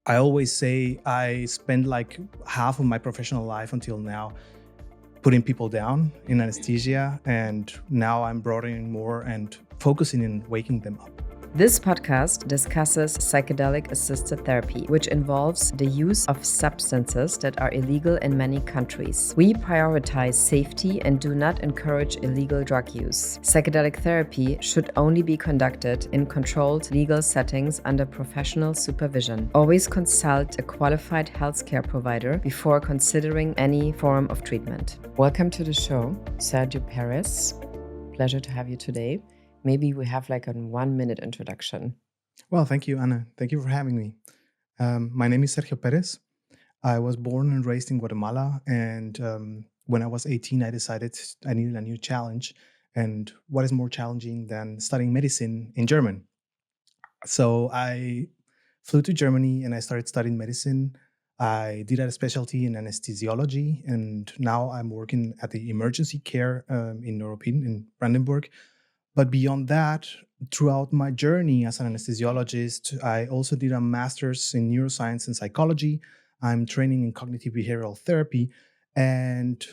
I always say I spent like half of my professional life until now putting people down in anesthesia, and now I'm broadening more and focusing in waking them up. This podcast discusses psychedelic assisted therapy, which involves the use of substances that are illegal in many countries. We prioritize safety and do not encourage illegal drug use. Psychedelic therapy should only be conducted in controlled legal settings under professional supervision. Always consult a qualified healthcare provider before considering any form of treatment. Welcome to the show, Sergio Perez. Pleasure to have you today. Maybe we have like a 1-minute introduction. Well, thank you, Anna. Thank you for having me. My name is Sergio Perez. I was born and raised in Guatemala, and when I was 18, I decided I needed a new challenge. And what is more challenging than studying medicine in German? So I flew to Germany and I started studying medicine. I did a specialty in anesthesiology, and now I'm working at the emergency care in European in Brandenburg. But beyond that, throughout my journey as an anesthesiologist, I also did a master's in neuroscience and psychology. I'm training in cognitive behavioral therapy. And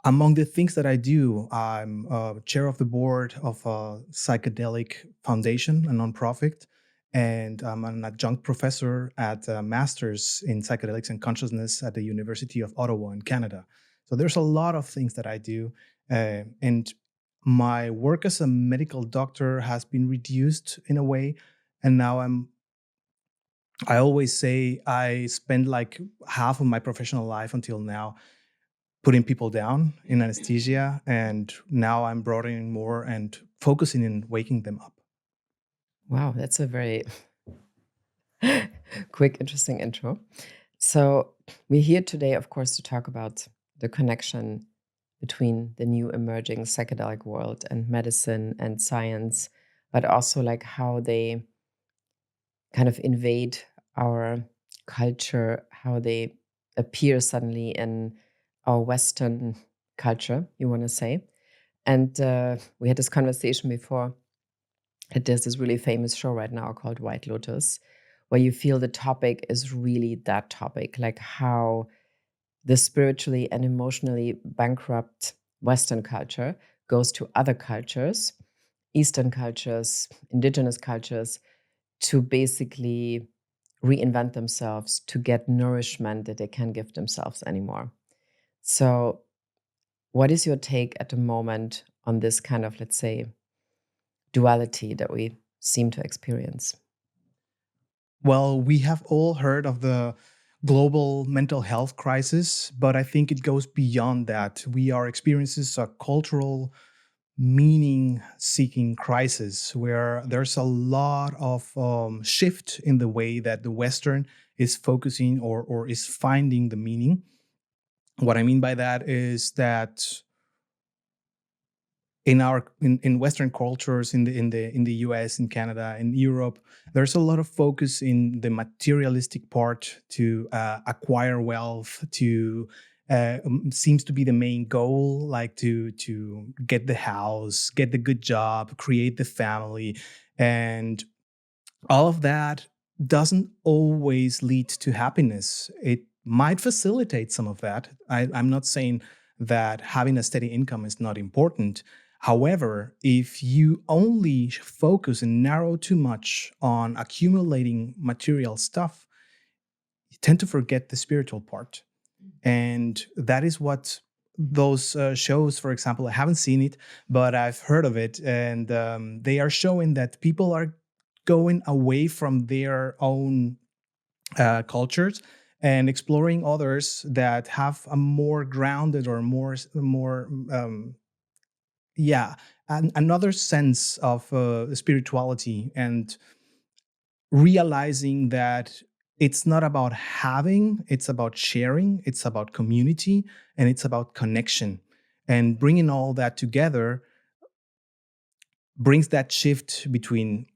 among the things that I do, I'm chair of the board of a Psychedelic Foundation, a nonprofit. And I'm an adjunct professor at a master's in psychedelics and consciousness at the University of Ottawa in Canada. So there's a lot of things that I do. And my work as a medical doctor has been reduced in a way. And now I always say I spend like half of my professional life until now putting people down in anesthesia. And now I'm broadening more and focusing in waking them up. Wow, that's a very quick, interesting intro. So we're here today, of course, to talk about the connection between the new emerging psychedelic world and medicine and science, but also like how they kind of invade our culture, how they appear suddenly in our Western culture, you want to say. And we had this conversation before that there's this really famous show right now called White Lotus, where you feel the topic is really that topic, like how the spiritually and emotionally bankrupt Western culture goes to other cultures, Eastern cultures, indigenous cultures, to basically reinvent themselves, to get nourishment that they can't give themselves anymore. So, what is your take at the moment on this kind of, let's say, duality that we seem to experience? Well, we have all heard of the global mental health crisis, but I think it goes beyond that. We are experiencing a cultural meaning seeking crisis where there's a lot of shift in the way that the Western is focusing or is finding the meaning. What I mean by that is that in Western cultures, in the US, in Canada, in Europe, there's a lot of focus in the materialistic part to acquire wealth, to seems to be the main goal, like to get the house, get the good job, create the family, and all of that doesn't always lead to happiness. It might facilitate some of that. I'm not saying that having a steady income is not important. However, if you only focus and narrow too much on accumulating material stuff, you tend to forget the spiritual part. And that is what those shows, for example, I haven't seen it, but I've heard of it. And they are showing that people are going away from their own cultures and exploring others that have a more grounded or more yeah, another sense of spirituality, and realizing that it's not about having, it's about sharing, it's about community, and it's about connection. And bringing all that together brings that shift between,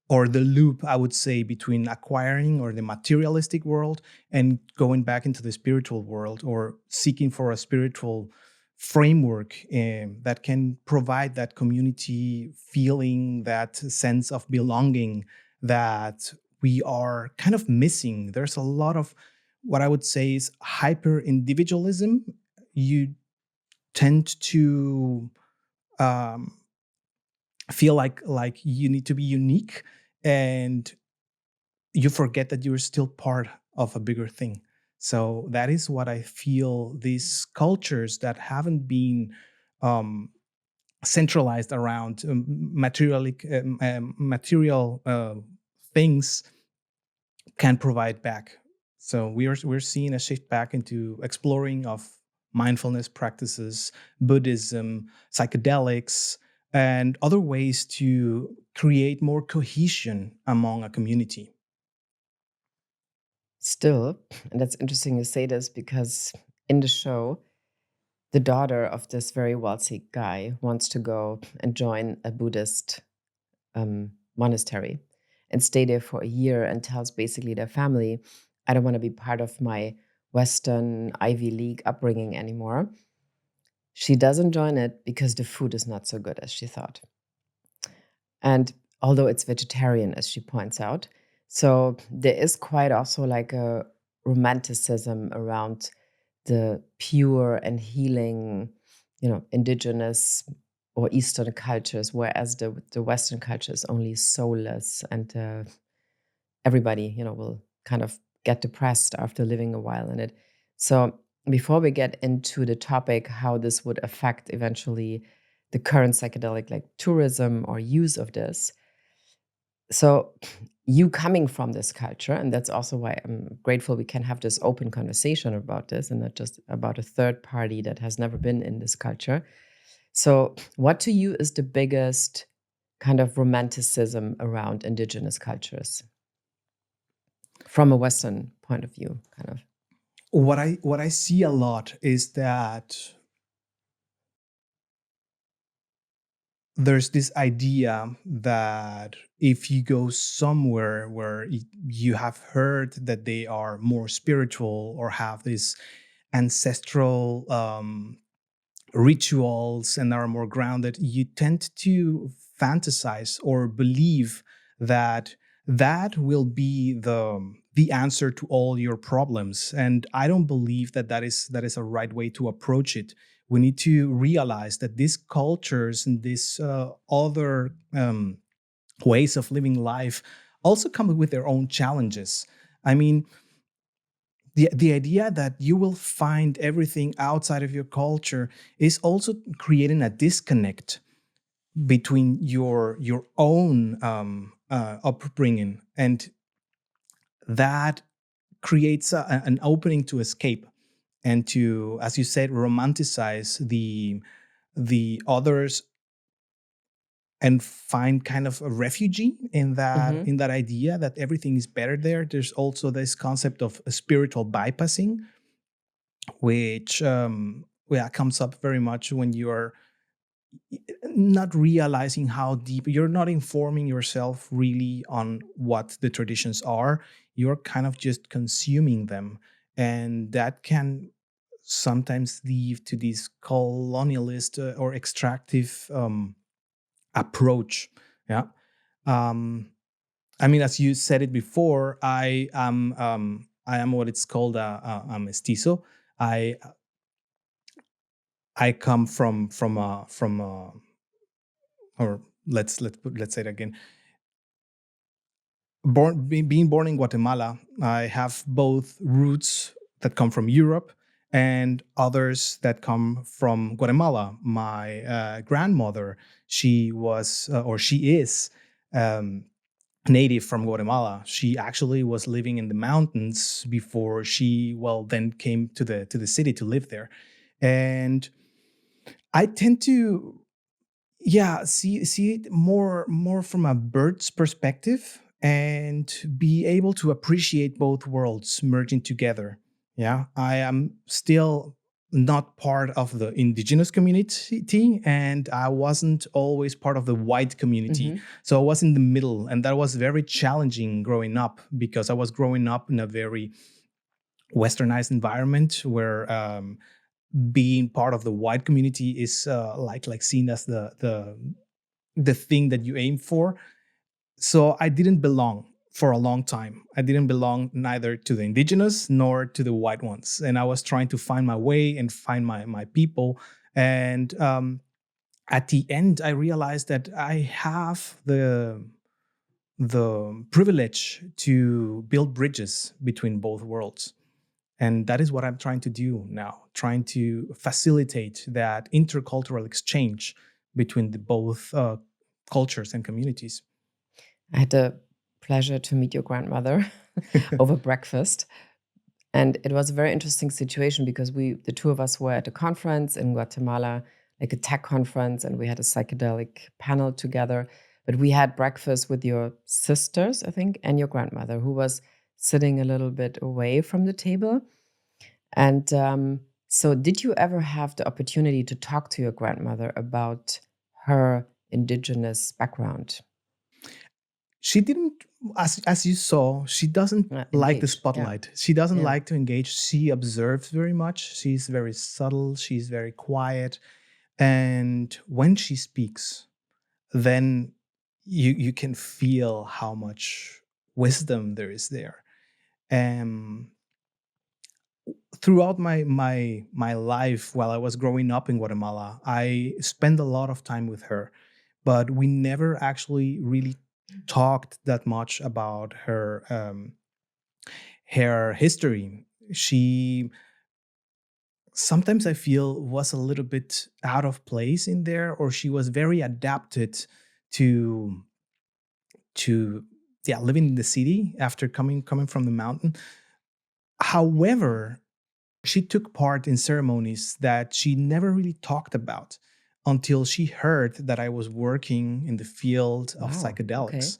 or the loop, I would say, between acquiring or the materialistic world and going back into the spiritual world, or seeking for a spiritual framework that can provide that community feeling, that sense of belonging that we are kind of missing. There's a lot of what I would say is hyper individualism. You tend to um, feel like you need to be unique, and you forget that you're still part of a bigger thing. So that is what I feel. These cultures that haven't been um, centralized around material things can provide back. So we're seeing a shift back into exploring of mindfulness practices, Buddhism, psychedelics, and other ways to create more cohesion among a community. Still, and that's interesting you say this because in the show, the daughter of this very wealthy guy wants to go and join a Buddhist monastery and stay there for a year and tells basically their family, I don't want to be part of my Western Ivy League upbringing anymore. She doesn't join it because the food is not so good as she thought. And although it's vegetarian, as she points out, so there is quite also like a romanticism around the pure and healing, indigenous or Eastern cultures, whereas the Western culture is only soulless and everybody, will kind of get depressed after living a while in it. So before we get into the topic, how this would affect eventually the current psychedelic like tourism or use of this. So you coming from this culture, and that's also why I'm grateful we can have this open conversation about this and not just about a third party that has never been in this culture. So what to you is the biggest kind of romanticism around indigenous cultures from a Western point of view, kind of? What I see a lot is that there's this idea that if you go somewhere where you have heard that they are more spiritual or have this ancestral rituals and are more grounded, you tend to fantasize or believe that that will be the answer to all your problems. And I don't believe that that is a right way to approach it. We need to realize that these cultures and these other ways of living life also come with their own challenges. I mean, the idea that you will find everything outside of your culture is also creating a disconnect between your own upbringing, and that creates an opening to escape and to, as you said, romanticize the others and find kind of a refugee Mhm. in that idea that everything is better there. There's also this concept of spiritual bypassing, which yeah, comes up very much when you're not realizing how deep you're not informing yourself really on what the traditions are. You're kind of just consuming them, and that can sometimes lead to this colonialist or extractive approach. Yeah. um I mean, as you said it before, I am what it's called a mestizo. I i come from or let's say it again. Being born in Guatemala, I have both roots that come from Europe and others that come from Guatemala. My grandmother, she was or she is um, native from Guatemala. She actually was living in the mountains before she, well, then came to the city to live there. And I tend to, yeah, see it more from a bird's perspective and be able to appreciate both worlds merging together. Yeah, I am still not part of the indigenous community, and I wasn't always part of the white community. Mhm. So I was in the middle, and that was very challenging growing up because I was growing up in a very westernized environment where being part of the white community is like seen as the thing that you aim for. So I didn't belong. for a long time. I didn't belong neither to the indigenous nor to the white ones, and I was trying to find my way and find my people. And at the end, I realized that I have the privilege to build bridges between both worlds. And that is what I'm trying to do now, trying to facilitate that intercultural exchange between the both cultures and communities. I had the pleasure to meet your grandmother over breakfast. And it was a very interesting situation because the two of us were at a conference in Guatemala, like a tech conference, and we had a psychedelic panel together. But we had breakfast with your sisters, I think, and your grandmother, who was sitting a little bit away from the table. And so, did you ever have the opportunity to talk to your grandmother about her indigenous background? She didn't, as you saw, she doesn't like the Engage. Yeah. spotlight. She doesn't Yeah. like to engage. She observes very much. She's very subtle. She's very quiet. And when she speaks, then you can feel how much wisdom there is there. Um, Throughout my life while I was growing up in Guatemala, I spent a lot of time with her, but we never actually really talked that much about her history. She sometimes I feel was a little bit out of place in there, or she was very adapted to to yeah, living in the city after coming from the mountain. However, she took part in ceremonies that she never really talked about until she heard that I was working in the field of Wow. Okay. psychedelics.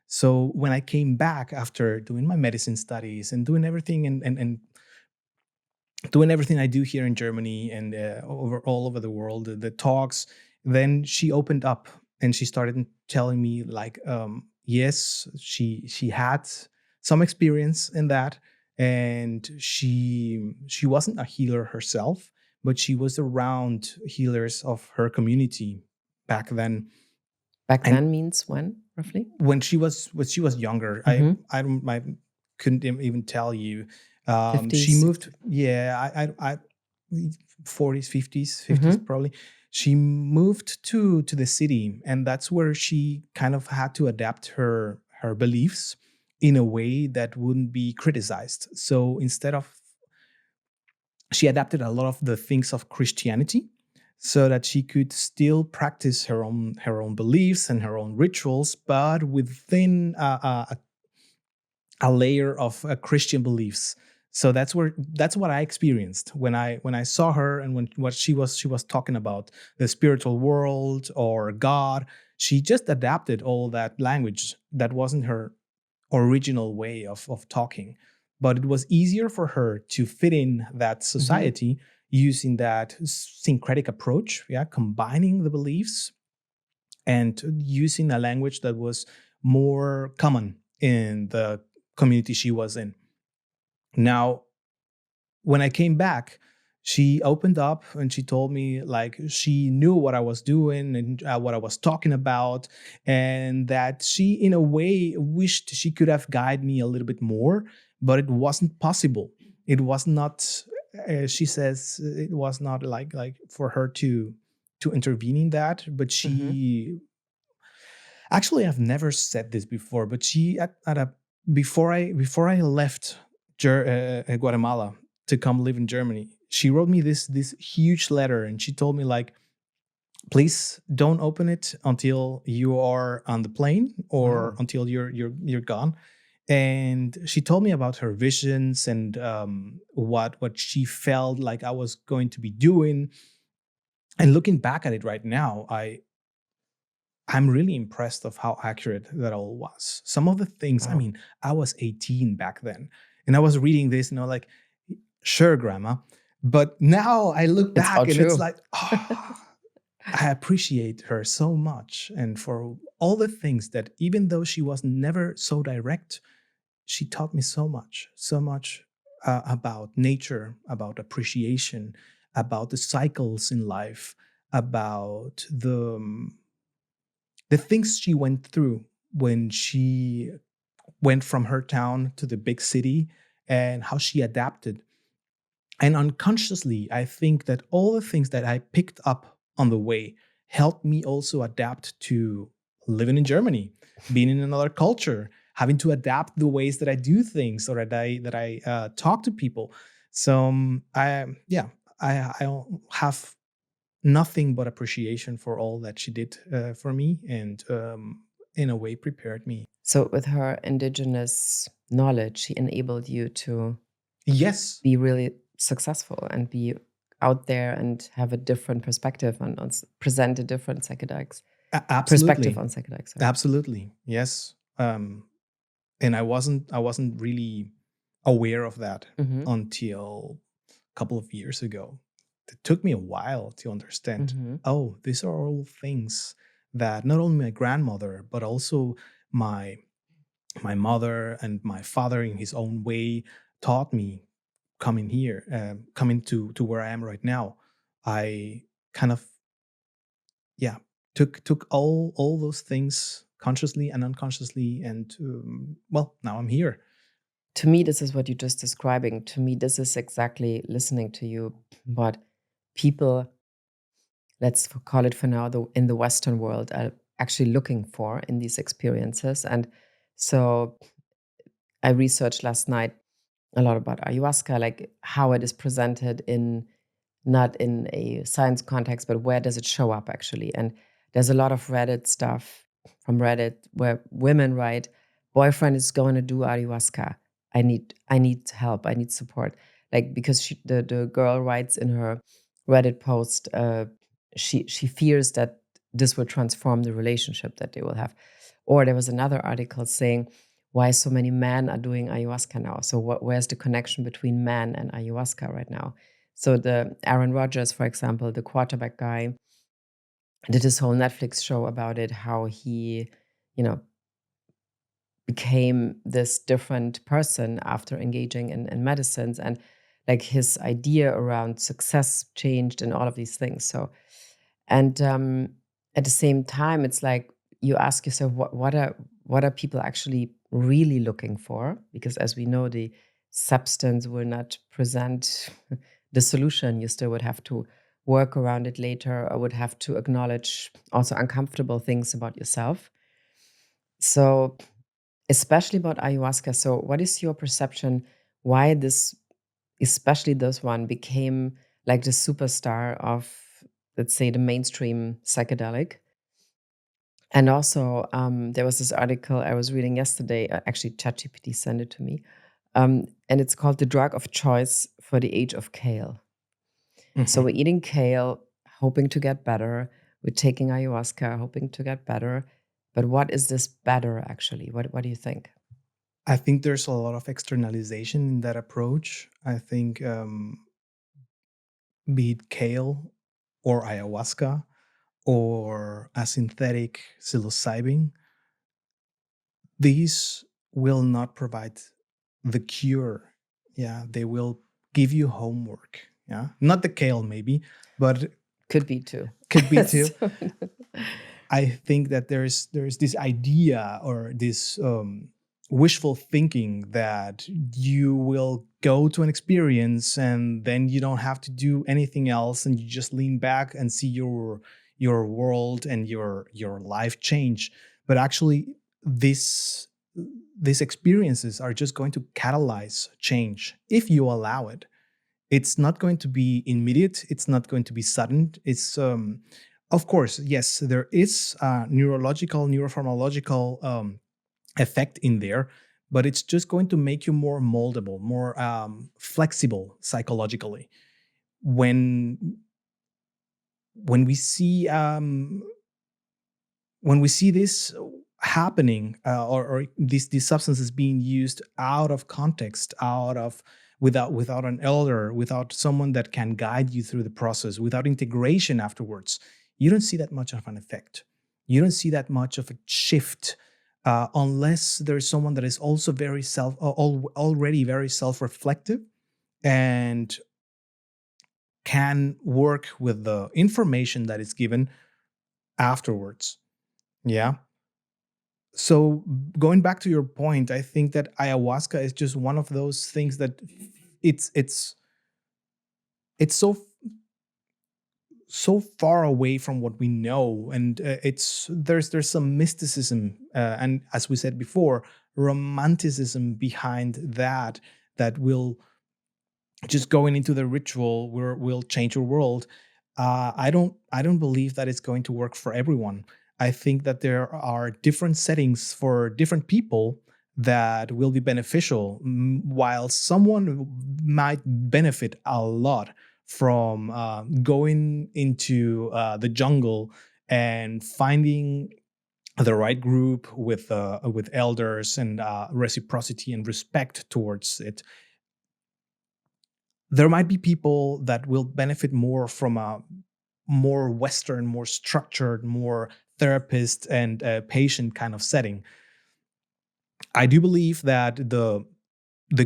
So when I came back after doing my medicine studies and doing everything and doing everything I do here in Germany and all over the world, the talks. Then she opened up and she started telling me like, yes, she had some experience in that, and she wasn't a healer herself, but she was around healers of her community back then. Back And then means when, roughly? when she was younger, I Mhm. I don't I couldn't even tell you. She 50s, moved, 60s. yeah, I 40s, 50s Mhm. probably. She moved to the city, and that's where she kind of had to adapt her beliefs in a way that wouldn't be criticized. So instead of she adapted a lot of the things of Christianity so that she could still practice her own beliefs and her own rituals, but within a layer of Christian beliefs. So that's what I experienced when I saw her, and when what she was talking about the spiritual world or God. She just adapted all that language that wasn't her original way of talking. But it was easier for her to fit in that Mhm. society using that syncretic approach, yeah, combining the beliefs and using a language that was more common in the community she was in. Now, when I came back, she opened up and she told me like she knew what I was doing and what I was talking about, and that she, in a way, wished she could have guided me a little bit more, but it wasn't possible. It was not. She says it was not like for her to intervene in that, but Mhm. she actually, I've never said this before, but she at a before I left Guatemala to come live in Germany, she wrote me this huge letter, and she told me like, please don't open it until you are on the plane or Wow. until you're gone. And she told me about her visions and what she felt like I was going to be doing. And looking back at it right now, I'm really impressed of how accurate that all was. Some of the things, I Wow. mean, I was 18 back then, and I was reading this, and I was like, sure, grandma. But now I look It's all back and it's true. like, I appreciate her so much. And for all the things that, even though she was never so direct, she taught me so much about nature, about appreciation, about the cycles in life, about the things she went through when she went from her town to the big city and how she adapted. And unconsciously, I think that all the things that I picked up on the way helped me also adapt to living in Germany, being in another culture, having to adapt the ways that I do things or that I talk to people. So I have nothing but appreciation for all that she did for me, and in a way prepared me. So with her indigenous knowledge, she enabled you to Yes, be really successful and be out there and have a different perspective present a different psychedelics perspective absolutely, on psychedelics. Sorry. absolutely, yes. And I wasn't really aware of that Mm-hmm. until a couple of years ago. It took me a while to understand. Mm-hmm. Oh, these are all things that not only my grandmother but also my my mother and my father, in his own way, taught me coming here, coming to where I am right now. I kind of, yeah, took all those things consciously and unconsciously, and well, now I'm here. To me, this is what you're just describing. To me, this is exactly listening to you, what people, call it for now, in the Western world, are actually looking for in these experiences. And so I researched last night a lot about ayahuasca, like how it is presented in not in a science context, but where does it show up actually? And there's a lot of Reddit stuff from Reddit where women write, boyfriend is going to do ayahuasca. I need help. I need support. Like because the girl writes in her Reddit post, she fears that this will transform the relationship that they will have. Or there was another article saying why so many men are doing ayahuasca now. So where's the connection between men and ayahuasca right now? So the Aaron Rodgers, for example, the quarterback guy, did this whole Netflix show about it, how he, you know, became this different person after engaging in medicines, and like his idea around success changed and all of these things. So, and at the same time, it's like you ask yourself, what are people actually really looking for? Because as we know, the substance will not present the solution. You still would have to work around it later, or would have to acknowledge also uncomfortable things about yourself. So, especially about ayahuasca. So, what is your perception? Why this, especially this one, became like the superstar of, let's say, the mainstream psychedelic? And also, there was this article I was reading yesterday. Actually, ChatGPT sent it to me, and it's called "The Drug of Choice for the Age of Kale." So Mhm. we're eating kale, hoping to get better. We're taking ayahuasca, hoping to get better. But what is this better actually? What do you think? I think there's a lot of externalization in that approach. I think, be it kale or ayahuasca or a synthetic psilocybin, these will not provide the cure. Yeah, they will give you homework. Yeah, not the kale maybe, but Could be too. could be too. So- I think that there's this idea or this wishful thinking that you will go to an experience and then you don't have to do anything else, and you just lean back and see your world and your life change. But actually, this these experiences are just going to catalyze change if you allow it. It's not going to be immediate. It's not going to be sudden. It's of course, yes, there is a neurological, neuropharmacological effect in there, but it's just going to make you more moldable, more flexible psychologically. When when we see this happening, or these substances being used out of context, out of without an elder, without someone that can guide you through the process, without integration afterwards, you don't see that much of an effect. You don't see that much of a shift, unless there's someone that is also very already very self-reflective and can work with the information that is given afterwards. Yeah. So going back to your point, I think that ayahuasca is just one of those things that it's it's it's so far away from what we know, and it's there's some mysticism, and as we said before, romanticism behind that, that will just going into the ritual will change your world. I don't believe that it's going to work for everyone. I think that there are different settings for different people that will be beneficial. While someone might benefit a lot from going into the jungle and finding the right group with elders and reciprocity and respect towards it, there might be people that will benefit more from a more Western, more structured, more therapist and patient kind of setting. I do believe that the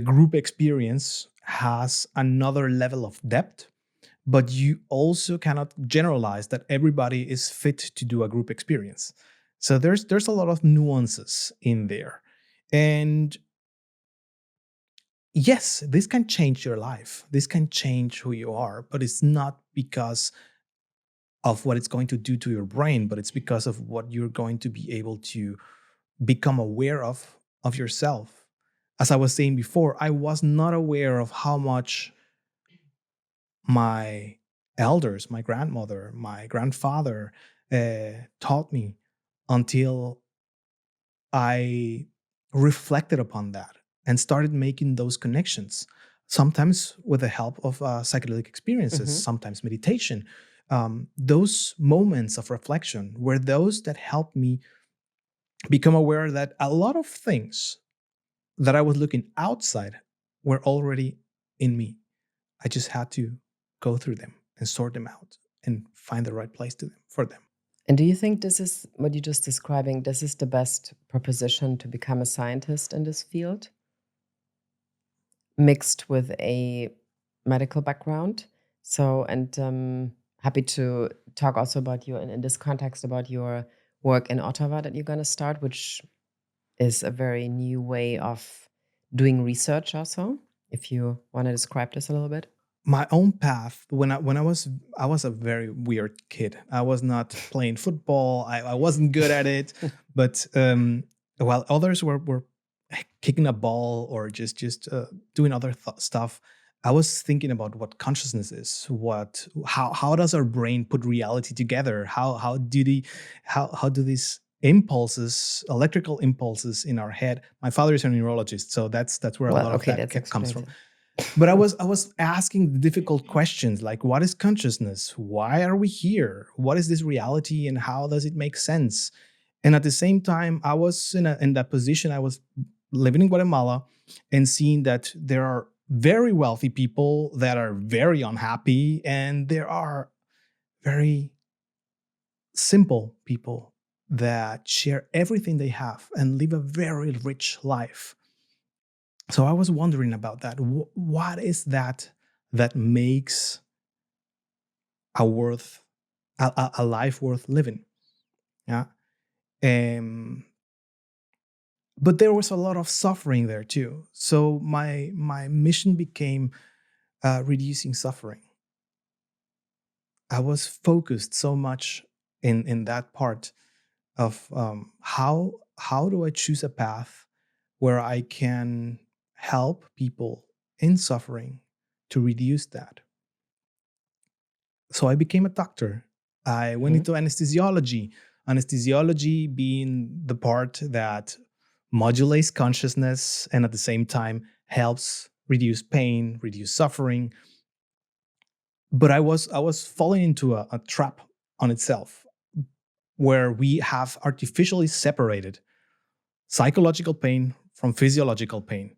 group experience has another level of depth, but you also cannot generalize that everybody is fit to do a group experience. So there's a lot of nuances in there. And yes, this can change your life. This can change who you are, but it's not because of what it's going to do to your brain, but it's because of what you're going to be able to become aware of yourself. As I was saying before, I was not aware of how much my elders, my grandmother, my grandfather taught me until I reflected upon that and started making those connections, sometimes with the help of psychedelic experiences, Mhm. sometimes meditation. Those moments of reflection were those that helped me become aware that a lot of things that I was looking outside were already in me. I just had to go through them and sort them out and find the right place to them for them. And do you think this is what you're just describing? This is the best proposition to become a scientist in this field, mixed with a medical background? So, and happy to talk also about you in this context about your work in Ottawa that you're going to start, which is a very new way of doing research. Also, if you want to describe this a little bit. My own path, when I was a very weird kid. I was not playing football. I wasn't good at it, but while others were kicking a ball or just doing other stuff, I was thinking about what consciousness is. How does our brain put reality together? How do these impulses, electrical impulses in our head? My father is a neurologist, so that's where a Well, lot of okay, that that comes explains from. it. But I was asking the difficult questions, like, what is consciousness? Why are we here? What is this reality and how does it make sense? And at the same time, I was in that position. I was living in Guatemala and seeing that there are very wealthy people that are very unhappy, and there are very simple people that share everything they have and live a very rich life. So I was wondering about that. What is that that makes a worth a life worth living? Yeah. Um, but there was a lot of suffering there too. So my mission became reducing suffering. I was focused so much in that part of how do I choose a path where I can help people in suffering to reduce that. So I became a doctor. I went Mhm. into anesthesiology. Anesthesiology being the part that modulates consciousness and at the same time helps reduce pain, reduce suffering. But I was falling into a trap on itself, where we have artificially separated psychological pain from physiological pain.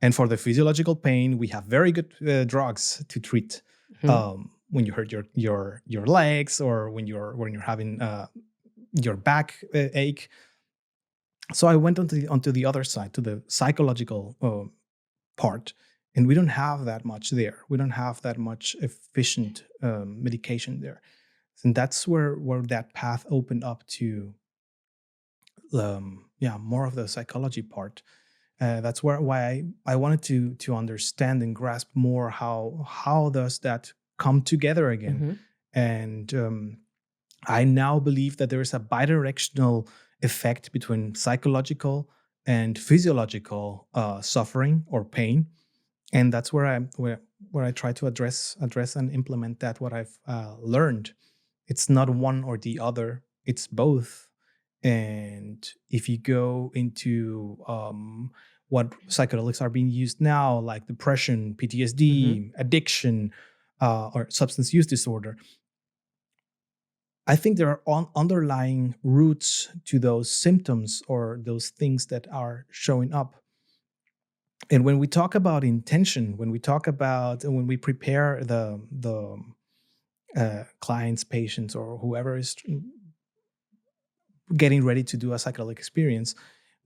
And for the physiological pain, we have very good drugs to treat Mhm. when you hurt your legs, or when you're having your back ache. So I went onto the other side, to the psychological part, and we don't have that much there. We don't have that much efficient medication there, and that's where that path opened up to yeah, more of the psychology part. That's why I wanted to understand and grasp more how does that come together again. Mhm. And I now believe that there is a bidirectional effect between psychological and physiological suffering or pain, and that's where I try to address and implement that what I've learned. It's not one or the other; it's both. And if you go into what psychedelics are being used now, like depression, Mhm. PTSD, addiction, or substance use disorder, I think there are underlying roots to those symptoms or those things that are showing up. And when we talk about intention, when we talk about when we prepare the clients, patients, or whoever is getting ready to do a psychedelic experience,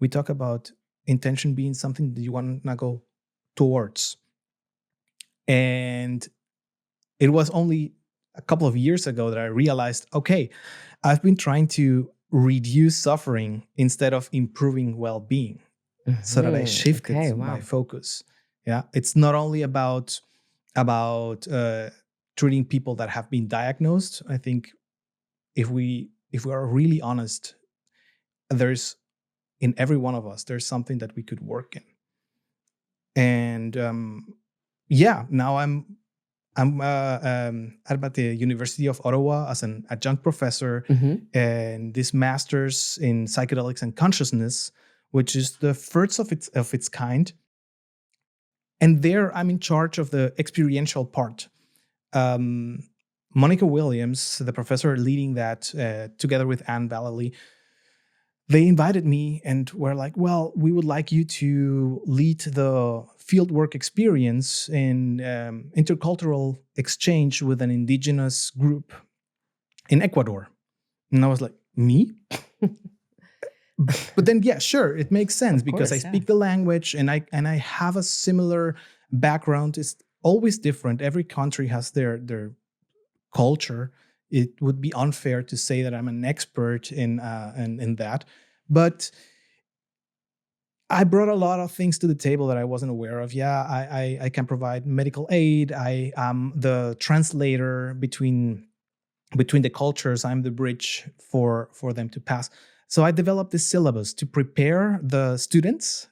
we talk about intention being something that you want to go towards. And it was only a couple of years ago that I realized, okay, I've been trying to reduce suffering instead of improving well-being, so that I Mhm. shifted Okay, my wow. focus. Yeah, it's not only about treating people that have been diagnosed. I think if we are really honest, there's in every one of us there's something that we could work in. And yeah, now I'm at the University of Ottawa as an adjunct professor, Mhm. and this master's in psychedelics and consciousness, which is the first of its kind. And there, I'm in charge of the experiential part. Um, Monica Williams, the professor leading that, together with Anne Vallely, they invited me and were like, "Well, we would like you to lead the fieldwork experience in intercultural exchange with an indigenous group in Ecuador." And I was like, "Me?" But then, yeah, sure, it makes sense Of because I course, yeah. speak the language and I have a similar background. It's always different. Every country has their culture. It would be unfair to say that I'm an expert in that, but I brought a lot of things to the table that I wasn't aware of. Yeah, I can provide medical aid. I am the translator between the cultures. I'm the bridge for them to pass. So I developed this syllabus to prepare the students,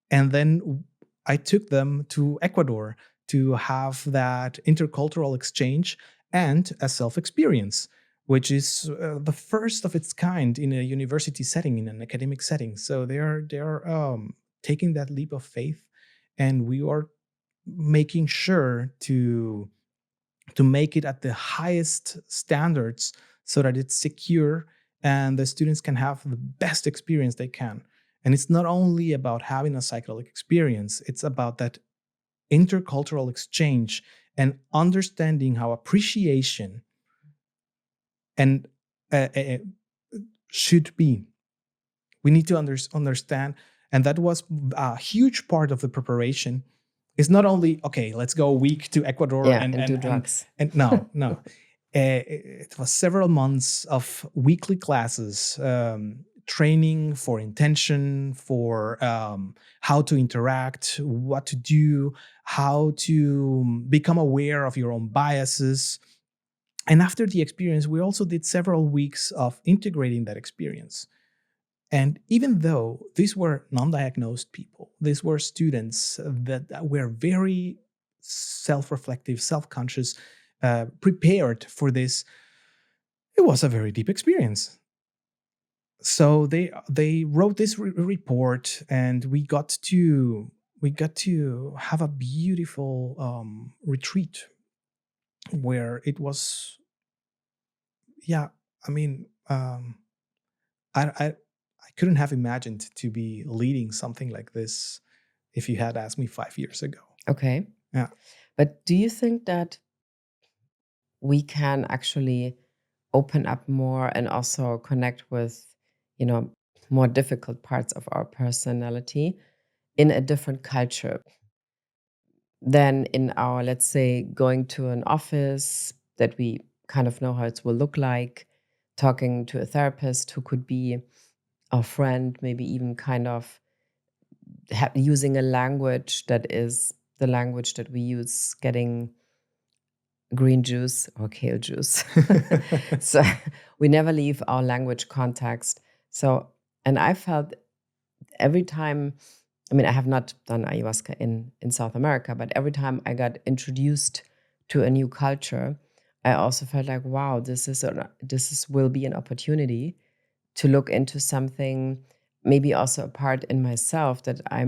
and then I took them to Ecuador to have that intercultural exchange and a self experience, which is the first of its kind in a university setting, in an academic setting. So they are taking that leap of faith, and we are making sure to make it at the highest standards so that it's secure and the students can have the best experience they can. And it's not only about having a psychedelic experience, it's about that intercultural exchange and understanding how appreciation and uh, should be. We need to understand. And that was a huge part of the preparation. It's not only, okay, let's go a week to Ecuador Yeah, and do drugs. and no. It was several months of weekly classes, training for intention, for how to interact, what to do, how to become aware of your own biases. And after the experience, we also did several weeks of integrating that experience. And even though these were non diagnosed people, these were students that were very self reflective, self conscious, prepared for this, it was a very deep experience. So they wrote this report, and we got to have a beautiful retreat where it was, yeah, I mean, I couldn't have imagined to be leading something like this if you had asked me 5 years ago. Okay. Yeah. But do you think that we can actually open up more and also connect with, you know, more difficult parts of our personality in a different culture than in our, let's say, going to an office that we kind of know how it will look like, talking to a therapist who could be our friend, maybe even kind of using a language that is the language that we use, getting green juice or kale juice. So we never leave our language context. So, and I felt every time, I mean, I have not done ayahuasca in South America, but every time I got introduced to a new culture, I also felt like, wow, will be an opportunity to look into something, maybe also a part in myself that I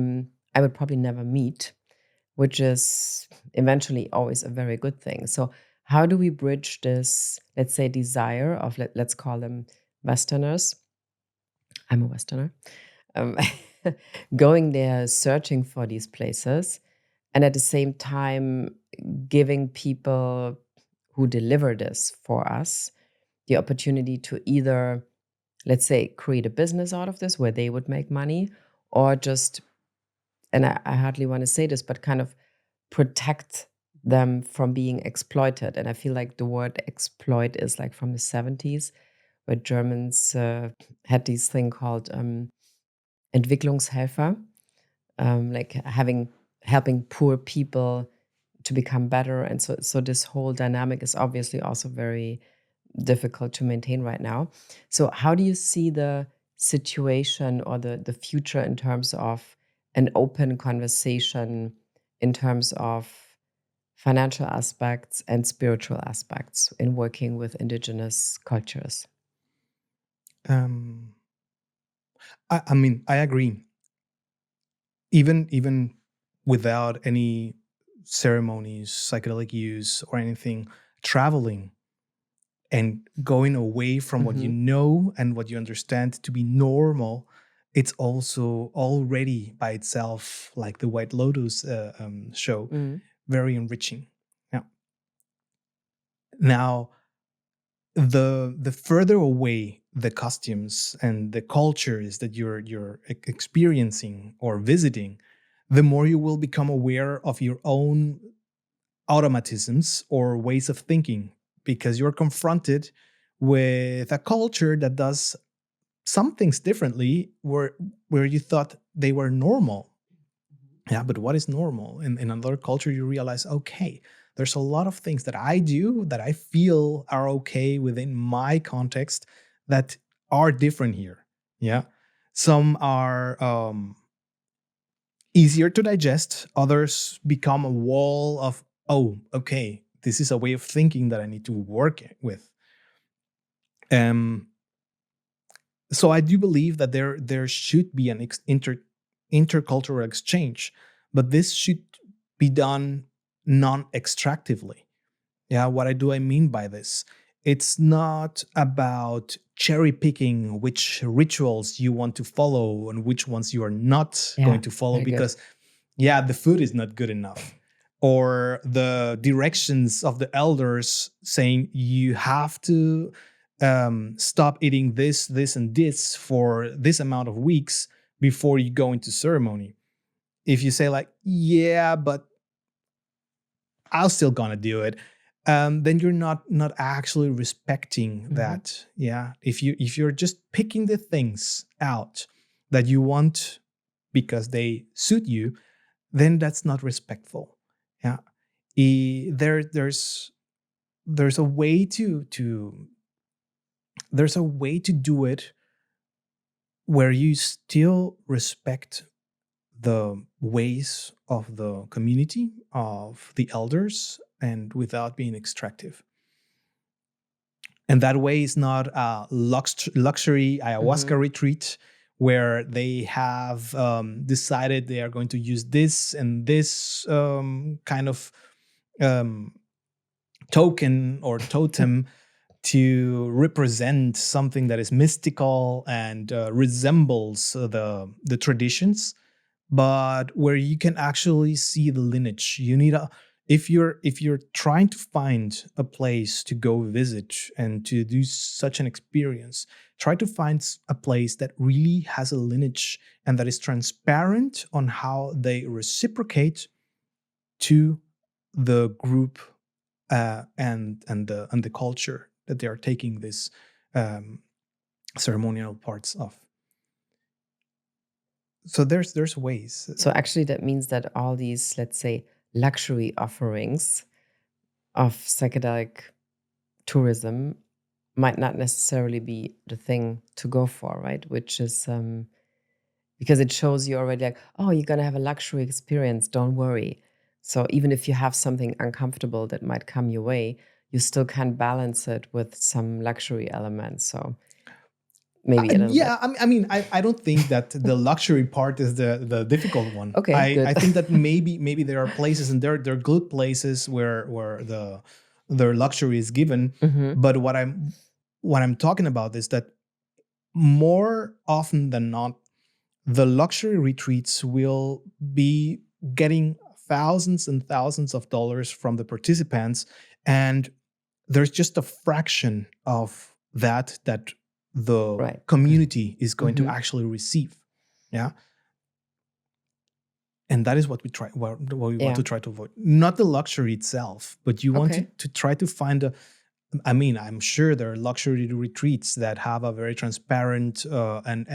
would probably never meet, which is eventually always a very good thing. So how do we bridge this, let's say, desire of let's call them Westerners? I'm a Westerner. Um, going there, searching for these places, and at the same time giving people who deliver this for us the opportunity to either, let's say, create a business out of this where they would make money, or just, and I hardly want to say this, but kind of protect them from being exploited. And I feel like the word exploit is like from the 70s, where Germans had this thing called Entwicklungshelfer, like helping poor people to become better. And so this whole dynamic is obviously also very difficult to maintain right now. So how do you see the situation or the future in terms of an open conversation, in terms of financial aspects and spiritual aspects in working with indigenous cultures? um, I mean, I agree. Even without any ceremonies, psychedelic use, or anything, traveling and going away from what you Mhm. know and what you understand to be normal, it's also already by itself, like the White Lotus show, Mhm. very enriching. Now, the further away the costumes and the cultures that you're experiencing or visiting, the more you will become aware of your own automatisms or ways of thinking, because you're confronted with a culture that does some things differently where you thought they were normal. Yeah, but what is normal? In another culture, you realize, okay, there's a lot of things that I do that I feel are okay within my context that are different here. Yeah. Some are easier to digest, others become a wall of, oh, okay, this is a way of thinking that I need to work with. Um, so I do believe that there should be an intercultural exchange, but this should be done non-extractively. Yeah, what do I mean by this? It's not about cherry picking which rituals you want to follow and which ones you are not going Yeah, to follow, very good. because yeah, the food is not good enough, or the directions of the elders saying you have to stop eating this and this for this amount of weeks before you go into ceremony. If you say like, yeah, but I'll still gonna do it, then you're not actually respecting Mhm. that. Yeah, if you're just picking the things out that you want because they suit you, then that's not respectful. Yeah, there's a way to there's a way to do it where you still respect the ways of the community, of the elders, and without being extractive. And that way is not a luxury ayahuasca Mhm. retreat where they have decided they are going to use this and this kind of um, token or totem to represent something that is mystical and resembles the traditions, but where you can actually see the lineage. You need a if you're trying to find a place to go visit and to do such an experience, try to find a place that really has a lineage and that is transparent on how they reciprocate to the group and the culture that they are taking this um, ceremonial parts of. So there's ways. So actually, that means that all these, let's say, luxury offerings of psychedelic tourism might not necessarily be the thing to go for, right? Which is because it shows you already like, oh, you're gonna have a luxury experience. Don't worry. So even if you have something uncomfortable that might come your way, you still can balance it with some luxury elements. So maybe a little bit. Yeah, I don't think that the luxury part is the difficult one. Okay, I good. think that maybe there are places, and there are good places where the luxury is given. Mhm. But what I'm talking about is that more often than not, the luxury retreats will be getting thousands and thousands of dollars from the participants, and there's just a fraction of that the Right. Okay. community is going to Mhm. actually receive. Yeah. And that is what what we want Yeah. to try to avoid. Not the luxury itself, but you want Okay. to try to find a. I'm sure there are luxury retreats that have a very transparent and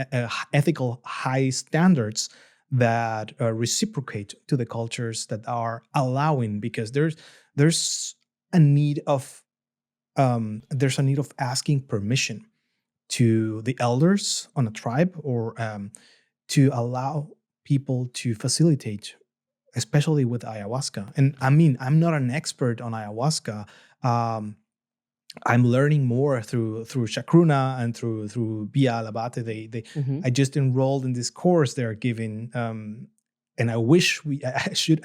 ethical high standards that reciprocate to the cultures that are allowing, because there's a need of asking permission to the elders on a tribe, or to allow people to facilitate, especially with ayahuasca. And I'm not an expert on ayahuasca. Um, I'm learning more through Shakruna and through Bia Labate. Mhm. I just enrolled in this course they're giving, and I wish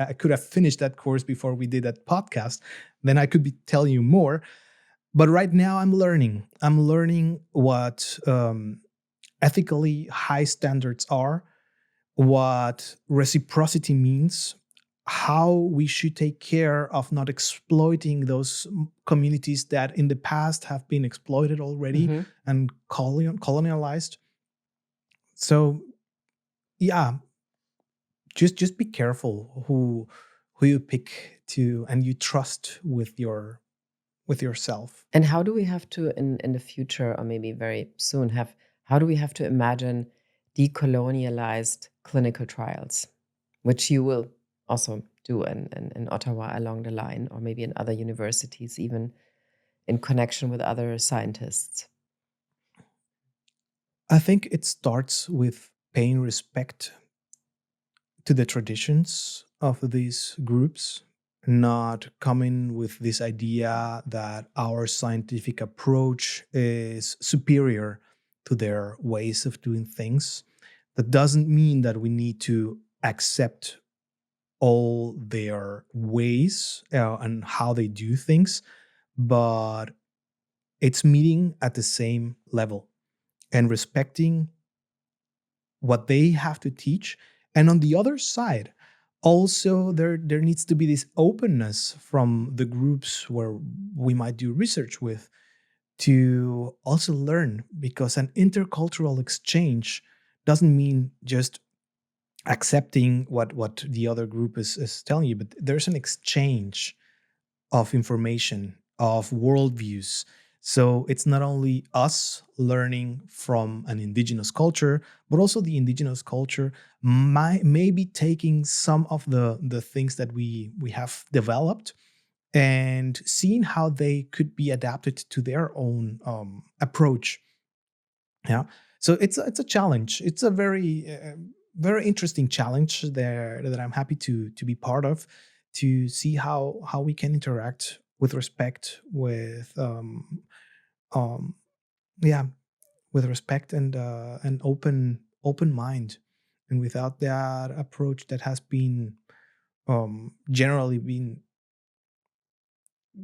I could have finished that course before we did that podcast. Then I could be telling you more. But right now, I'm learning. I'm learning what ethically high standards are, what reciprocity means, how we should take care of not exploiting those communities that in the past have been exploited already Mhm. and colonialized. So yeah, just be careful who you pick to and you trust with yourself. And how do we have to in the future or maybe very soon have how do we have to imagine decolonialized clinical trials, which you will also do in Ottawa along the line, or maybe in other universities, even in connection with other scientists? I think it starts with paying respect to the traditions of these groups, not coming with this idea that our scientific approach is superior to their ways of doing things. That doesn't mean that we need to accept all their ways and how they do things, but it's meeting at the same level and respecting what they have to teach. And on the other side, also there needs to be this openness from the groups where we might do research with to also learn, because an intercultural exchange doesn't mean just accepting what the other group is telling you, but there's an exchange of information, of worldviews. So it's not only us learning from an indigenous culture, but also the indigenous culture maybe taking some of the things that we have developed and seeing how they could be adapted to their own approach. Yeah. So it's a challenge. It's a very interesting challenge there that I'm happy to be part of, to see how we can interact with respect, with um yeah, with respect and an open mind, and without that approach that has been generally been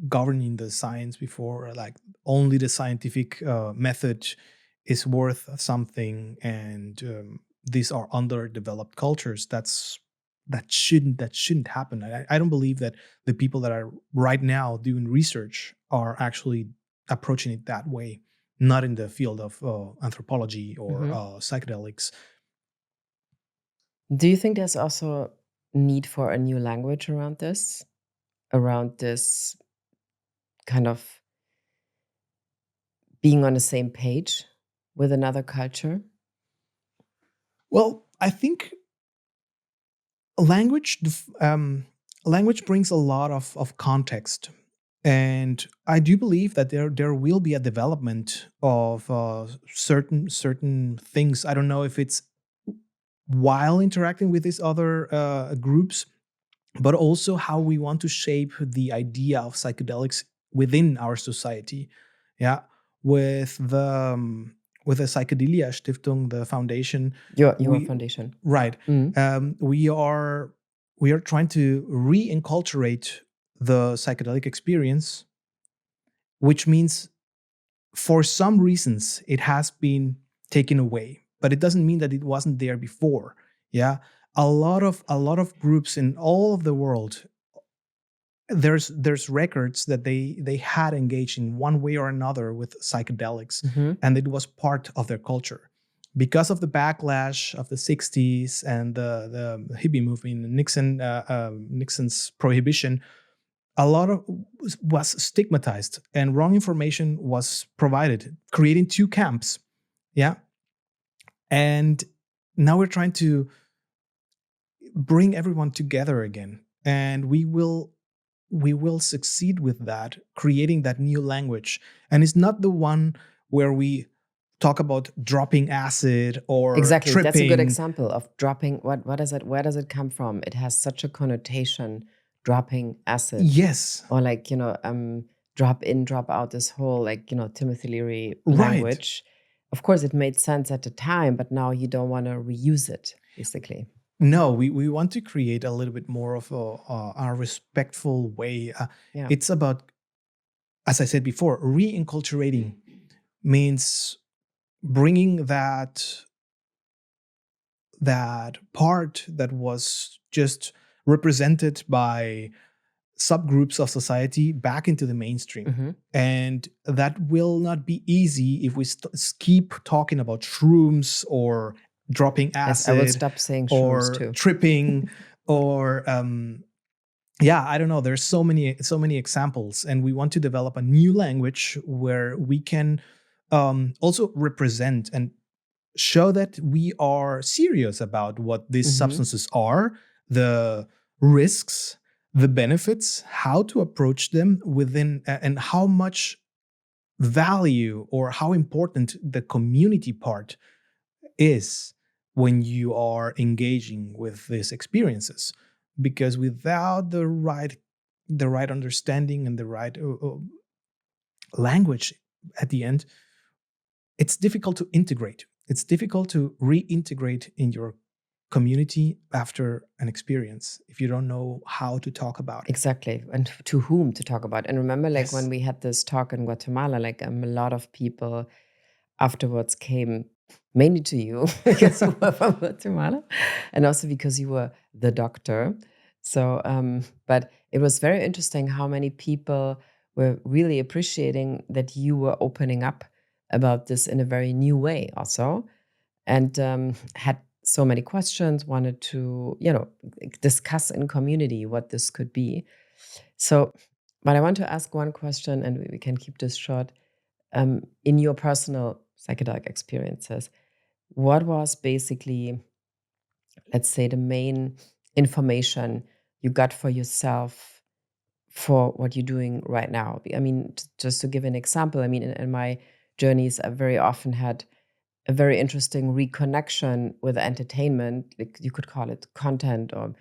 governing the science before, like only the scientific method is worth something, and these are underdeveloped cultures. That shouldn't happen. I don't believe that the people that are right now doing research are actually approaching it that way, not in the field of anthropology or Mhm. psychedelics. Do you think there's also need for a new language around this kind of being on the same page with another culture? Well, I think language language brings a lot of context, and I do believe that there will be a development of certain things. I don't know if it's while interacting with these other groups, but also how we want to shape the idea of psychedelics within our society. Yeah, with the Psychedelia Stiftung, the foundation, Your we foundation. right, Mm. we are trying to reinculturate the psychedelic experience, which means for some reasons it has been taken away, but it doesn't mean that it wasn't there before. Yeah, a lot of groups in all of the world, there's records that they had engaged in one way or another with psychedelics, Hmm. and it was part of their culture. Because of the backlash of the 60s and the hippie movement, Nixon's prohibition, a lot of was stigmatized and wrong information was provided, creating two camps. Yeah, and now we're trying to bring everyone together again, and we will succeed with that, creating that new language. And it's not the one where we talk about dropping acid or Exactly. That's a good tripping. example of dropping. What is it? Where does it come from? It has such a connotation, dropping acid, Yes, or like, drop in, drop out, this whole, like, Timothy Leary right. language. Of course, it made sense at the time, but now you don't want to reuse it, basically. No, we want to create a little bit more of a respectful way. Yeah. It's about, as I said before, reinculturating means bringing that part that was just represented by subgroups of society back into the mainstream. Hmm. And that will not be easy if we keep talking about shrooms or dropping Yes, I will acid stop saying shrooms or too. tripping or yeah, I don't know. There's so many examples, and we want to develop a new language where we can also represent and show that we are serious about what these Hmm. substances are, the risks, the benefits, how to approach them within, and how much value or how important the community part is when you are engaging with these experiences. Because without the right understanding and the right language at the end, it's difficult to integrate. It's difficult to reintegrate in your community after an experience if you don't know how to talk about it. Exactly. And to whom to talk about. And remember, like, when Yes. we had this talk in Guatemala, like, a lot of people afterwards came mainly to you because you were from Guatemala, and also because you were the doctor. So, but it was very interesting how many people were really appreciating that you were opening up about this in a very new way, also, and had so many questions, wanted to, discuss in community what this could be. So, but I want to ask one question, and we can keep this short. In your personal psychedelic experiences, what was basically, let's say, the main information you got for yourself for what you're doing right now? I mean, just to give an example, I mean, in my journeys, I very often had a very interesting reconnection with entertainment, like you could call it content or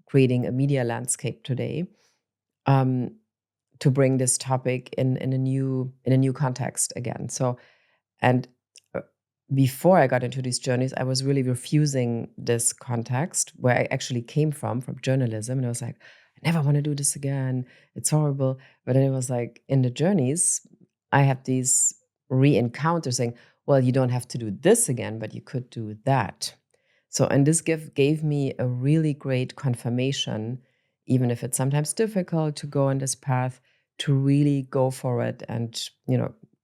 creating a media landscape today. Um, to bring this topic in a new context again. So, and uh, before I got into these journeys, I was really refusing this context where I actually came from journalism, and I was like, I never want to do this again. It's horrible. But then it was like in the journeys, I had these re-encounters saying, well, you don't have to do this again, but you could do that. So, and this gave me a really great confirmation, even if it's sometimes difficult to go on this path, to really go for it. And,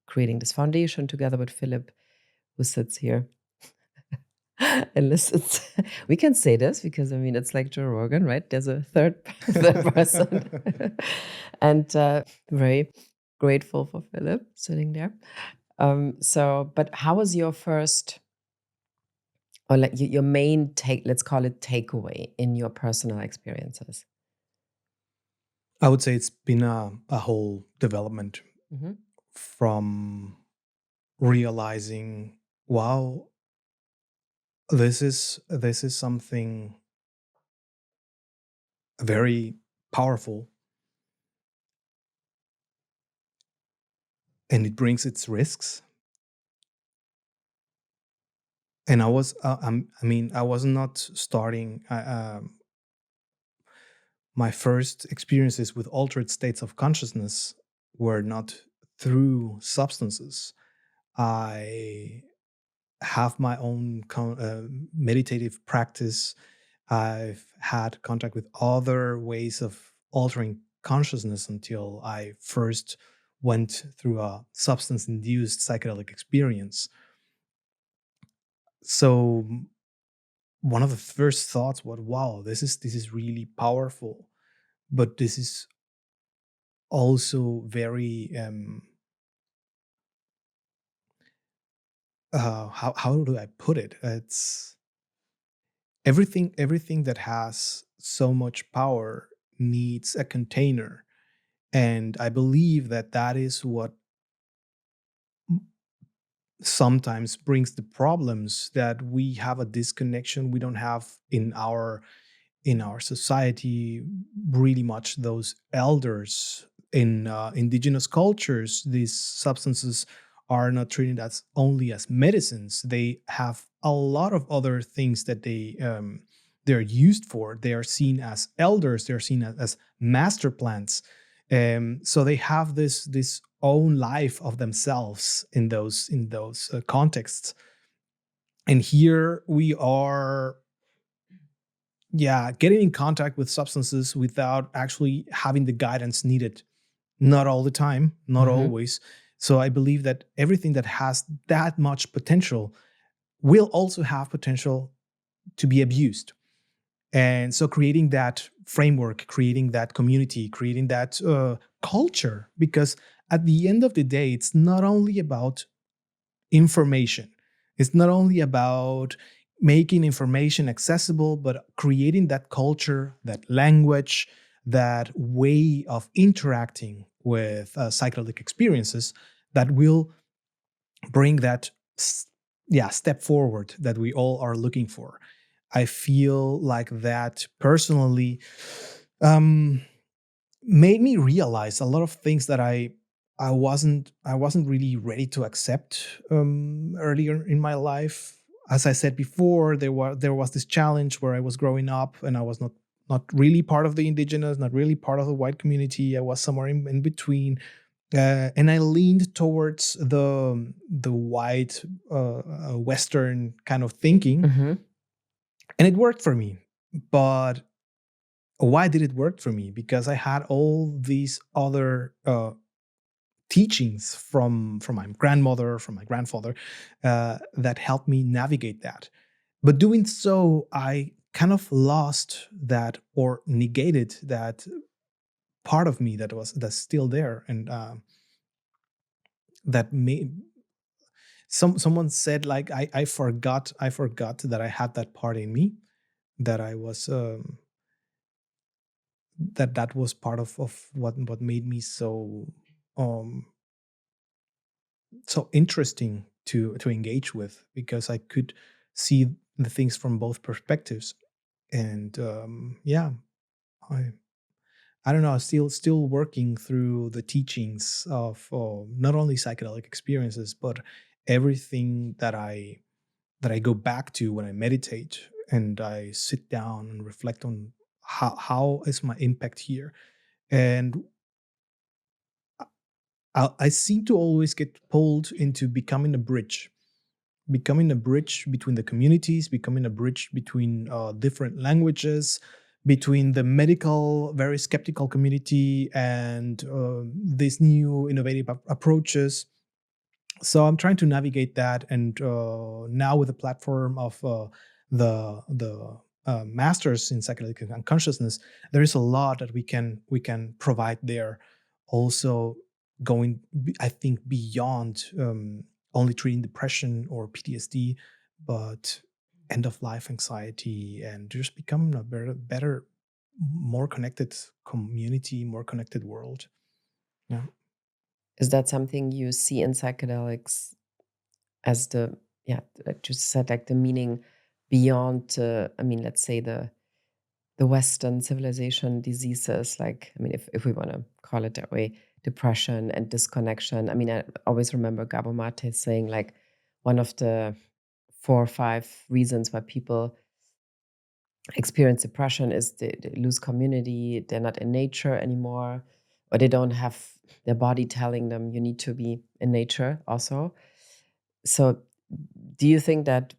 creating this foundation together with Philip, who sits here and listens. We can say this because, I mean, it's like Joe Rogan, right? There's a third person. And very grateful for Philip sitting there. But how was your first or like your main take, let's call it takeaway in your personal experiences? I would say it's been a whole development Hmm. from realizing, wow, this is something very powerful, and it brings its risks. And I was not starting. My first experiences with altered states of consciousness were not through substances. I have my own meditative practice. I've had contact with other ways of altering consciousness until I first went through a substance induced psychedelic experience. So one of the first thoughts was, wow, this is really powerful, but this is also very how do I put it? It's everything that has so much power needs a container, and I believe that that is what sometimes brings the problems, that we have a disconnection. We don't have in our society really much those elders. In indigenous cultures, these substances are not treated as only as medicines. They have a lot of other things that they're used for. They are seen as elders. They're seen as master plants. So they have this own life of themselves in those contexts. And here we are, yeah, getting in contact with substances without actually having the guidance needed. Not all the time, not Hmm. always. So I believe that everything that has that much potential will also have potential to be abused. And so creating that framework, creating that community, creating that culture, because at the end of the day, it's not only about information. It's not only about making information accessible, but creating that culture, that language, that way of interacting with psychedelic experiences that will bring that step forward that we all are looking for. I feel like that personally um, made me realize a lot of things that I wasn't really ready to accept earlier in my life. As I said before, there was this challenge where I was growing up and I was not really part of the indigenous, not really part of the white community. I was somewhere in between, and I leaned towards the white Western kind of thinking, Hmm. and it worked for me. But why did it work for me? Because I had all these other teachings from my grandmother, from my grandfather, that helped me navigate that. But doing so, I kind of lost that or negated that part of me that's still there, and that may someone said like I forgot that I had that part in me, that I was that was part of what made me um so interesting to engage with, because I could see the things from both perspectives. And yeah, I I don't know, still working through the teachings of not only psychedelic experiences, but everything that I go back to when I meditate and I sit down and reflect on how is my impact here. And I seem to always get pulled into becoming a bridge between the communities, becoming a bridge between different languages, between the medical, very skeptical community and these new innovative approaches. So I'm trying to navigate that, and now with the platform of the masters in psychedelic unconsciousness, there is a lot that we can provide there. Also, I think beyond only treating depression or PTSD, but end of life anxiety, and just become a better, more connected community, more connected world. Yeah. Is that something you see in psychedelics as the, yeah, like you said, like the meaning beyond, I mean, let's say the Western civilization diseases, like, I mean, if we want to call it that way, depression and disconnection. I mean, I always remember Gabo Mate saying, like, one of the 4 or 5 reasons why people experience depression is they lose community, they're not in nature anymore, or they don't have their body telling them you need to be in nature also. So, do you think that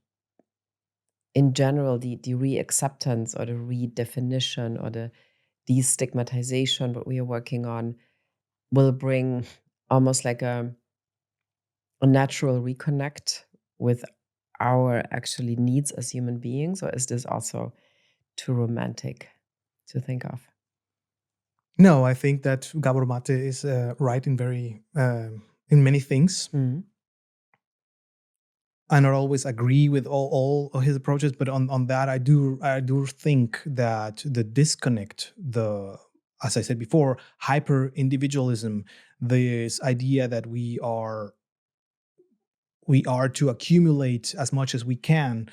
in general, the reacceptance or the redefinition or the destigmatization, what we are working on, will bring almost like a natural reconnect with our actually needs as human beings, or is this also too romantic to think of? No, I think that Gabor Mate is right in very in many things. Mhm. I not always agree with all of his approaches, but on that I do think that the disconnect, the, as I said before, hyper individualism, this idea that we are to accumulate as much as we can.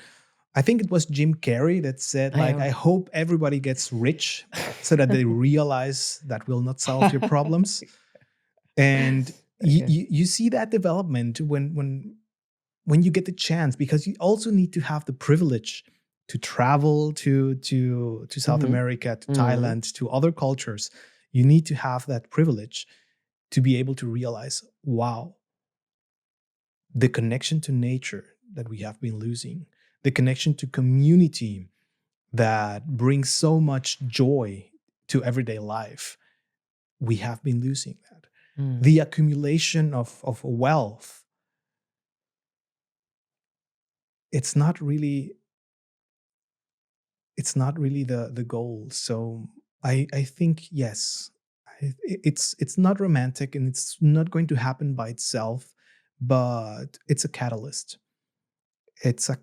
I think it was Jim Carrey that said, I like, I am. hope everybody gets rich so that they realize that will not solve your problems. And Okay. you see that development when you get the chance, because you also need to have the privilege to travel to South Mhm. America, to Mhm. Thailand, to other cultures. You need to have that privilege to be able to realize, wow, the connection to nature that we have been losing, the connection to community that brings so much joy to everyday life, we have been losing that. Mm. The accumulation of wealth, it's not really the goal. So I think, yes, it's not romantic and it's not going to happen by itself, but it's a catalyst. It's a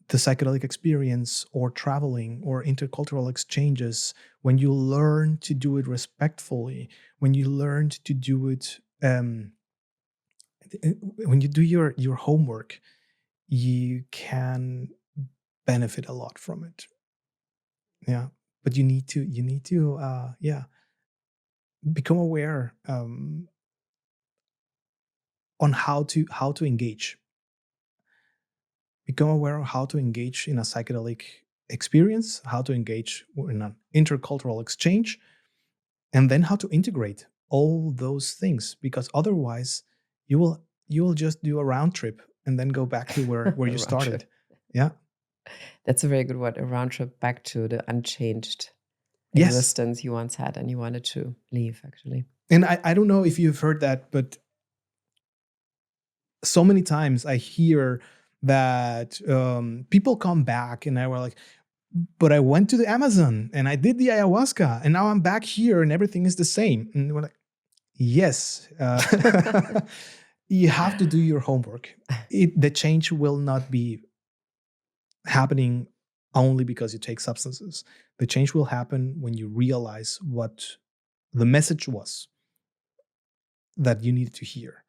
The psychedelic experience or traveling or intercultural exchanges, when you learn to do it respectfully, when you learn to do it, when you do your homework, you can benefit a lot from it. Yeah, but you need to yeah, become aware on how to engage. Become aware of how to engage in a psychedelic experience, how to engage in an intercultural exchange, and then how to integrate all those things, because otherwise you will just do a round trip and then go back to where A you round started. trip. Yeah. That's a very good word, a round trip back to the unchanged Yes. existence you once had and you wanted to leave, actually. And I don't know if you've heard that, but so many times I hear that people come back and I were like, but I went to the Amazon and I did the ayahuasca and now I'm back here and everything is the same. And we're like, yes, you have to do your homework. The change will not be happening only because you take substances. The change will happen when you realize what the message was that you needed to hear.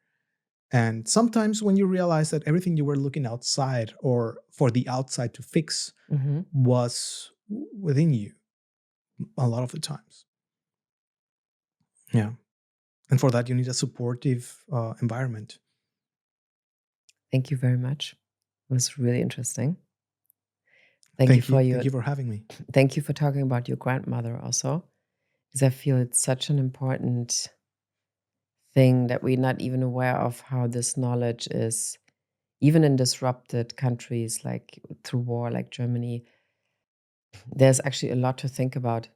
And sometimes when you realize that everything you were looking outside or for the outside to fix Mhm. was within you a lot of the times. Yeah. And for that, you need a supportive environment. Thank you very much. It was really interesting. Thank you Thank you. for Thank your you for having me. thank you for talking about your grandmother also, because I feel it's such an important thing that we're not even aware of how this knowledge is, even in disrupted countries like through war, like Germany. There's actually a lot to think about,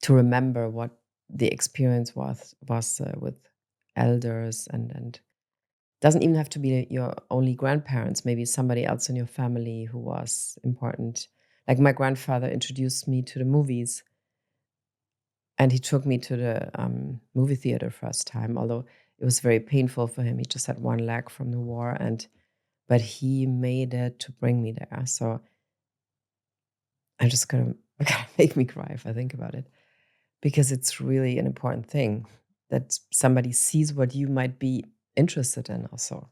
to remember what the experience was with elders, and doesn't even have to be your only grandparents, maybe somebody else in your family who was important. Like my grandfather introduced me to the movies, and he took me to the movie theater first time, although it was very painful for him. He just had one leg from the war, and but he made it to bring me there. So I'm just gonna make me cry if I think about it, because it's really an important thing that somebody sees what you might be interested in also.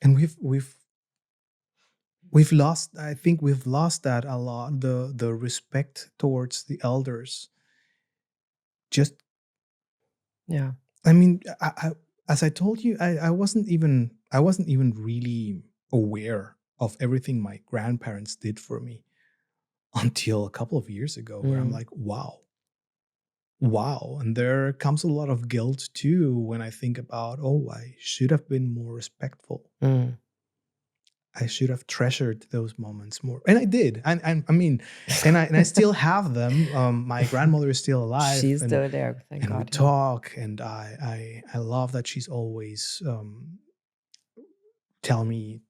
And we've lost, I think we've lost that a lot, the respect towards the elders. Just, Yeah. I mean, as I told you, I wasn't even really aware of everything my grandparents did for me until a couple of years ago, where I'm Mm, like, wow. And there comes a lot of guilt too when I think about, oh, I should have been more respectful. mm. I should have treasured those moments more, and I did. And I mean, and I still have them. My grandmother is still alive, She's still there, thank and we God. Yeah. talk. And I love that she's always tell me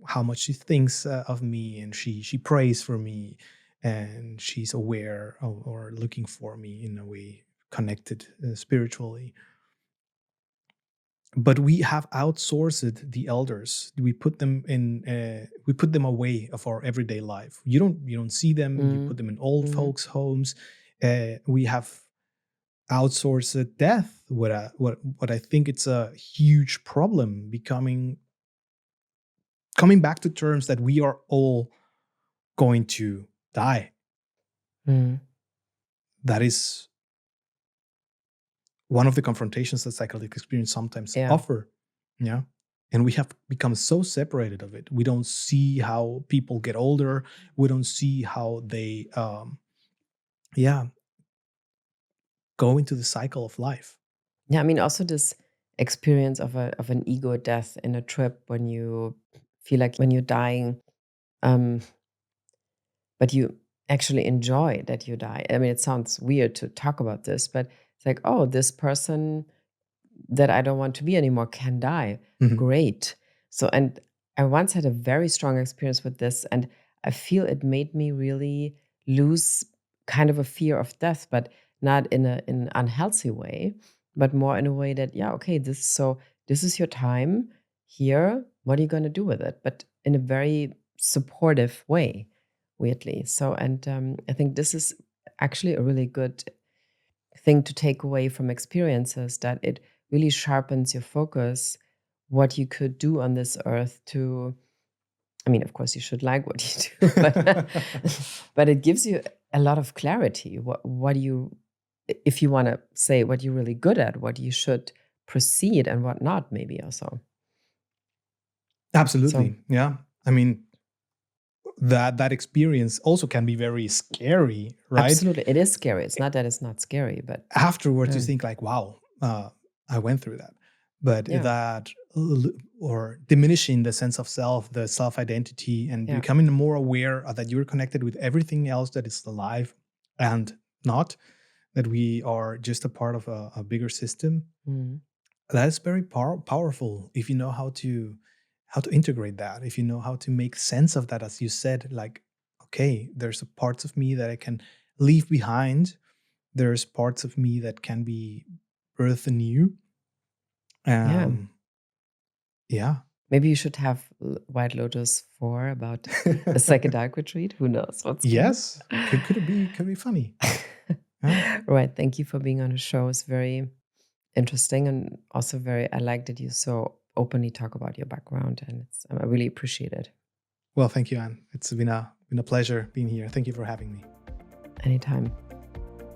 how much she thinks of me, and she prays for me, and she's aware of, or looking for me in a way, connected spiritually. But we have outsourced the elders. We put them in. We put them away of our everyday life. You don't see them. You put Mm, them in old mm, folks' homes. We have outsourced death. What I think it's a huge problem. Coming back to terms that we are all going to die. mm. That is one of the confrontations that psychedelic experience sometimes Yeah. offer. Yeah. And we have become so separated of it. We don't see how people get older. We don't see how they, yeah, go into the cycle of life. Yeah, I mean, also this experience of an ego death in a trip when you feel like when you're dying, um, but you actually enjoy that you die. I mean, it sounds weird to talk about this, but it's like, oh, this person that I don't want to be anymore can die. Mhm. Great. So, and I once had a very strong experience with this, and I feel it made me really lose kind of a fear of death, but not in an unhealthy way, but more in a way that, yeah, okay, this is your time here. What are you going to do with it? But in a very supportive way, weirdly. So, and I think this is actually a really good thing to take away from experiences, that it really sharpens your focus, what you could do on this earth to, I mean, of course you should like what you do, but but it gives you a lot of clarity. What you, if you want to say what you're really good at, what you should proceed and what not, maybe also. So Absolutely. Yeah. I mean, that experience also can be very scary, right? absolutely, it is scary. It's not that it's not scary, but Afterwards you um, think like, wow, I went through that. But yeah, that or diminishing the sense of self, the self identity, and yeah, becoming more aware that you're connected with everything else that is alive, and not that we are just a part of a bigger system. mm, That is very powerful if you know how to integrate that, if you know how to make sense of that. As you said, like, okay, there's parts of me that I can leave behind. There's parts of me that can be birthed anew. yeah. Um, yeah. Maybe you should have White Lotus for about a psychedelic retreat. Who knows what's coming? Yes. Could be funny. Yeah. Right. Thank you for being on the show. It's very interesting, and also very, I like that you so openly talk about your background, and I really appreciate it. Well, thank you, Anne. It's been a pleasure being here. Thank you for having me. Anytime.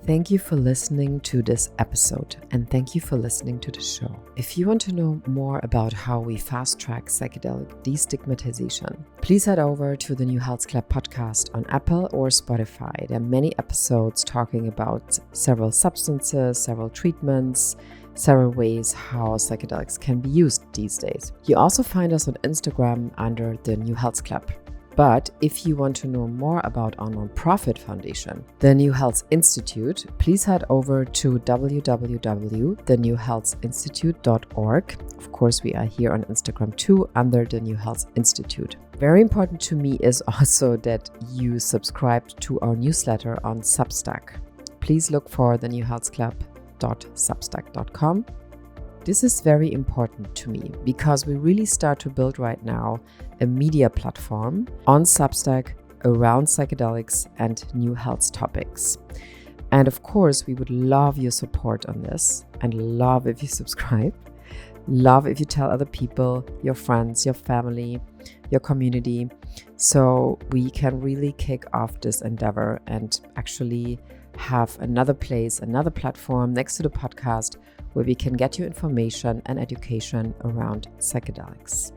Thank you for listening to this episode, and thank you for listening to the show. If you want to know more about how we fast track psychedelic destigmatization, please head over to the New Health Club podcast on Apple or Spotify. There are many episodes talking about several substances, several treatments, several ways how psychedelics can be used these days. You also find us on Instagram under the New Health Club. But if you want to know more about our nonprofit foundation, the New Health Institute, please head over to www.thenewhealthinstitute.org. Of course, we are here on Instagram too, under the New Health Institute. Very important to me is also that you subscribe to our newsletter on Substack. Please look for the newhealthclub.substack.com. This is very important to me because we really start to build right now a media platform on Substack around psychedelics and new health topics. And of course, we would love your support on this and love if you subscribe. Love if you tell other people, your friends, your family, your community, so we can really kick off this endeavor and actually have another place, another platform next to the podcast where we can get you information and education around psychedelics.